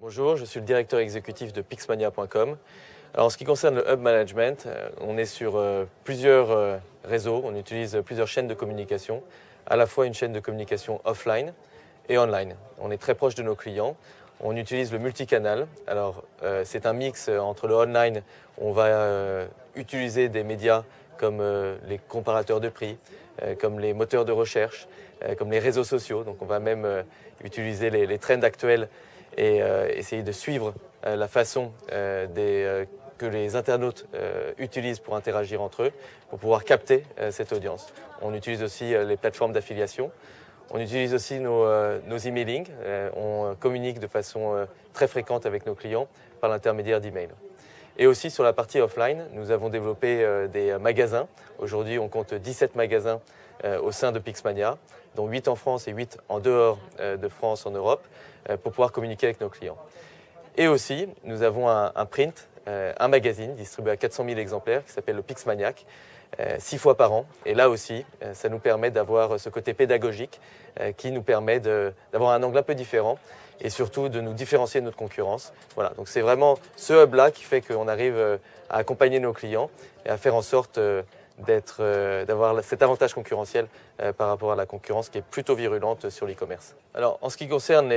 Bonjour, je suis le directeur exécutif de Pixmania.com. Alors en ce qui concerne le Hub Management, on est sur plusieurs réseaux, on utilise plusieurs chaînes de communication, à la fois une chaîne de communication offline et online. On est très proche de nos clients, on utilise le multicanal. Alors c'est un mix entre le online, on va utiliser des médias comme les comparateurs de prix, comme les moteurs de recherche, comme les réseaux sociaux. Donc on va même utiliser les trends actuels et essayer de suivre la façon que les internautes utilisent pour interagir entre eux, pour pouvoir capter cette audience. On utilise aussi les plateformes d'affiliation. On utilise aussi nos emailing. On communique de façon très fréquente avec nos clients par l'intermédiaire d'email. Et aussi sur la partie offline, nous avons développé des magasins. Aujourd'hui, on compte 17 magasins au sein de Pixmania, dont 8 en France et 8 en dehors de France, en Europe, pour pouvoir communiquer avec nos clients. Et aussi, nous avons un print, un magazine distribué à 400 000 exemplaires qui s'appelle le Pixmaniac, 6 fois par an. Et là aussi, ça nous permet d'avoir ce côté pédagogique qui nous permet d'avoir un angle un peu différent et surtout de nous différencier de notre concurrence. Voilà, donc c'est vraiment ce hub-là qui fait qu'on arrive à accompagner nos clients et à faire en sorte d'avoir cet avantage concurrentiel par rapport à la concurrence qui est plutôt virulente sur l'e-commerce. Alors, en ce qui concerne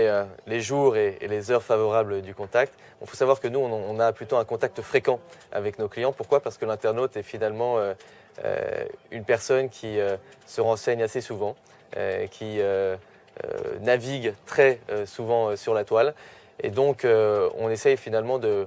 les jours et les heures favorables du contact, il faut savoir que nous, on a plutôt un contact fréquent avec nos clients. Pourquoi? Parce que l'internaute est finalement une personne qui se renseigne assez souvent, qui navigue très souvent sur la toile. Et donc, on essaye finalement de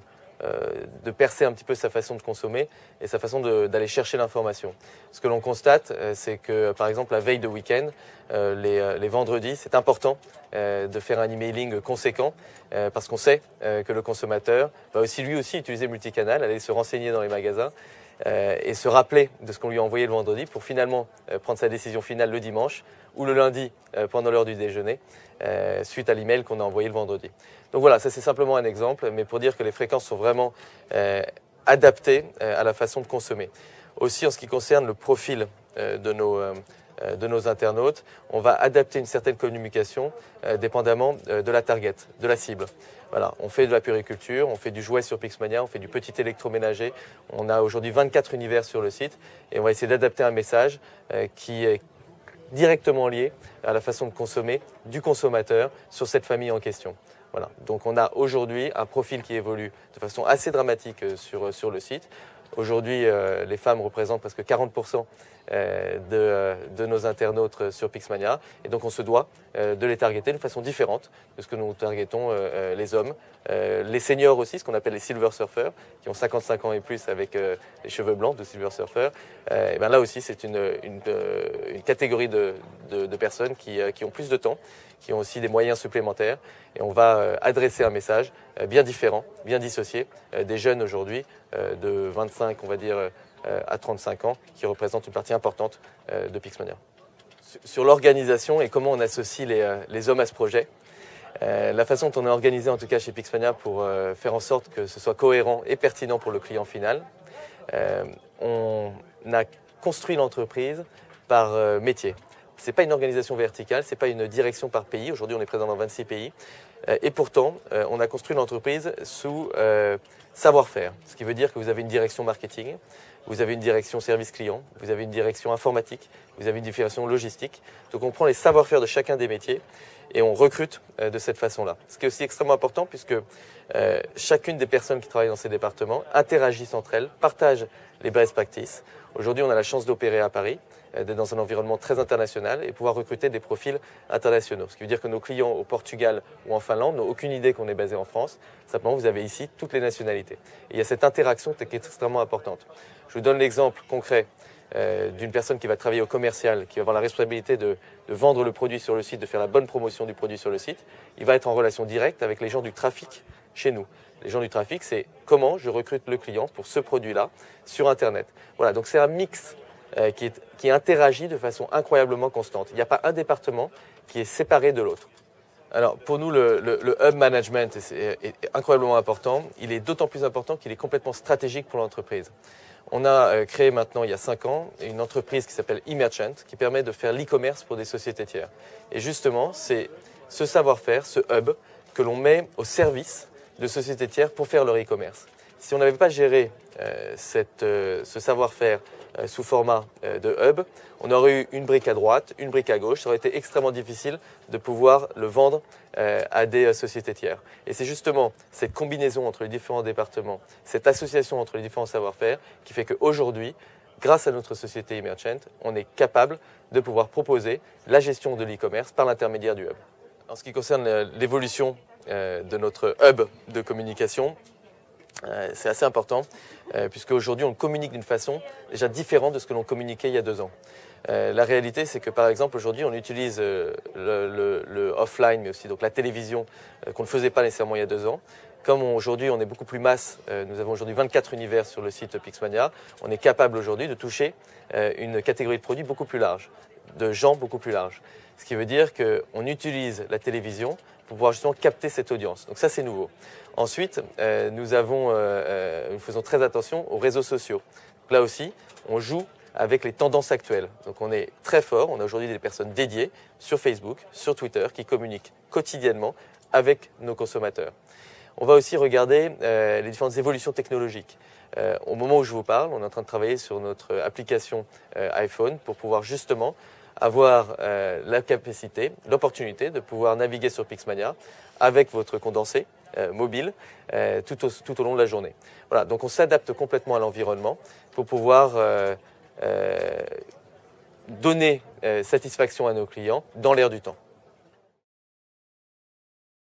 percer un petit peu sa façon de consommer et sa façon d'aller chercher l'information. Ce que l'on constate, c'est que, par exemple, la veille de week-end, les vendredis, c'est important de faire un emailing conséquent parce qu'on sait que le consommateur va aussi lui aussi utiliser le multicanal, aller se renseigner dans les magasins et se rappeler de ce qu'on lui a envoyé le vendredi pour finalement prendre sa décision finale le dimanche ou le lundi pendant l'heure du déjeuner suite à l'email qu'on a envoyé le vendredi. Donc voilà, ça c'est simplement un exemple, mais pour dire que les fréquences sont vraiment adaptées à la façon de consommer. Aussi en ce qui concerne le profil de nos internautes, on va adapter une certaine communication dépendamment de la target, de la cible. Voilà, on fait de la puériculture, on fait du jouet sur Pixmania, on fait du petit électroménager. On a aujourd'hui 24 univers sur le site et on va essayer d'adapter un message qui est directement lié à la façon de consommer du consommateur sur cette famille en question. Voilà. Donc on a aujourd'hui un profil qui évolue de façon assez dramatique sur le site. Aujourd'hui, les femmes représentent presque 40% de nos internautes sur Pixmania. Et donc on se doit de les targeter de façon différente de ce que nous targetons les hommes. Les seniors aussi, ce qu'on appelle les silver surfers, qui ont 55 ans et plus avec les cheveux blancs de silver surfers. Et ben là aussi, c'est une catégorie de personnes qui ont plus de temps, qui ont aussi des moyens supplémentaires. Et on va adresser un message bien différent, bien dissocié des jeunes aujourd'hui de 25, on va dire, à 35 ans, qui représentent une partie importante de Pixmania. Sur l'organisation et comment on associe les hommes à ce projet, la façon dont on est organisé en tout cas chez Pixmania pour faire en sorte que ce soit cohérent et pertinent pour le client final, on a construit l'entreprise par métier. Ce n'est pas une organisation verticale, ce n'est pas une direction par pays. Aujourd'hui, on est présent dans 26 pays. Et pourtant, on a construit l'entreprise sous savoir-faire. Ce qui veut dire que vous avez une direction marketing, vous avez une direction service client, vous avez une direction informatique, vous avez une direction logistique. Donc on prend les savoir-faire de chacun des métiers et on recrute de cette façon-là. Ce qui est aussi extrêmement important puisque chacune des personnes qui travaillent dans ces départements interagissent entre elles, partagent les best practices. Aujourd'hui, on a la chance d'opérer à Paris, d'être dans un environnement très international et pouvoir recruter des profils internationaux. Ce qui veut dire que nos clients au Portugal ou en Finlande n'ont aucune idée qu'on est basé en France. Simplement, vous avez ici toutes les nationalités. Et il y a cette interaction qui est extrêmement importante. Je vous donne l'exemple concret d'une personne qui va travailler au commercial, qui va avoir la responsabilité de vendre le produit sur le site, de faire la bonne promotion du produit sur le site. Il va être en relation directe avec les gens du trafic chez nous. Les gens du trafic, c'est comment je recrute le client pour ce produit-là sur Internet. Voilà, donc c'est un mix qui interagit de façon incroyablement constante. Il n'y a pas un département qui est séparé de l'autre. Alors pour nous, le hub management est incroyablement important. Il est d'autant plus important qu'il est complètement stratégique pour l'entreprise. On a créé maintenant, il y a 5 ans, une entreprise qui s'appelle eMerchant, qui permet de faire l'e-commerce pour des sociétés tiers. Et justement, c'est ce savoir-faire, ce hub, que l'on met au service de sociétés tiers pour faire leur e-commerce. Si on n'avait pas géré ce savoir-faire sous format de hub, on aurait eu une brique à droite, une brique à gauche. Ça aurait été extrêmement difficile de pouvoir le vendre à des sociétés tiers. Et c'est justement cette combinaison entre les différents départements, cette association entre les différents savoir-faire qui fait qu'aujourd'hui, grâce à notre société eMerchant, on est capable de pouvoir proposer la gestion de l'e-commerce par l'intermédiaire du hub. En ce qui concerne l'évolution de notre hub de communication, c'est assez important, puisque aujourd'hui on communique d'une façon déjà différente de ce que l'on communiquait il y a 2 ans. La réalité, c'est que par exemple aujourd'hui on utilise le offline, mais aussi donc la télévision qu'on ne faisait pas nécessairement il y a 2 ans. Comme aujourd'hui on est beaucoup plus masse, nous avons aujourd'hui 24 univers sur le site Pixmania, on est capable aujourd'hui de toucher une catégorie de produits beaucoup plus large, de gens beaucoup plus larges. Ce qui veut dire qu'on utilise la télévision pour pouvoir justement capter cette audience. Donc ça, c'est nouveau. Ensuite, nous faisons très attention aux réseaux sociaux. Donc là aussi, on joue avec les tendances actuelles. Donc on est très fort, on a aujourd'hui des personnes dédiées sur Facebook, sur Twitter, qui communiquent quotidiennement avec nos consommateurs. On va aussi regarder les différentes évolutions technologiques. Au moment où je vous parle, on est en train de travailler sur notre application iPhone pour pouvoir justement avoir la capacité, l'opportunité de pouvoir naviguer sur Pixmania avec votre condensé mobile tout au long de la journée. Voilà, donc on s'adapte complètement à l'environnement pour pouvoir donner satisfaction à nos clients dans l'air du temps.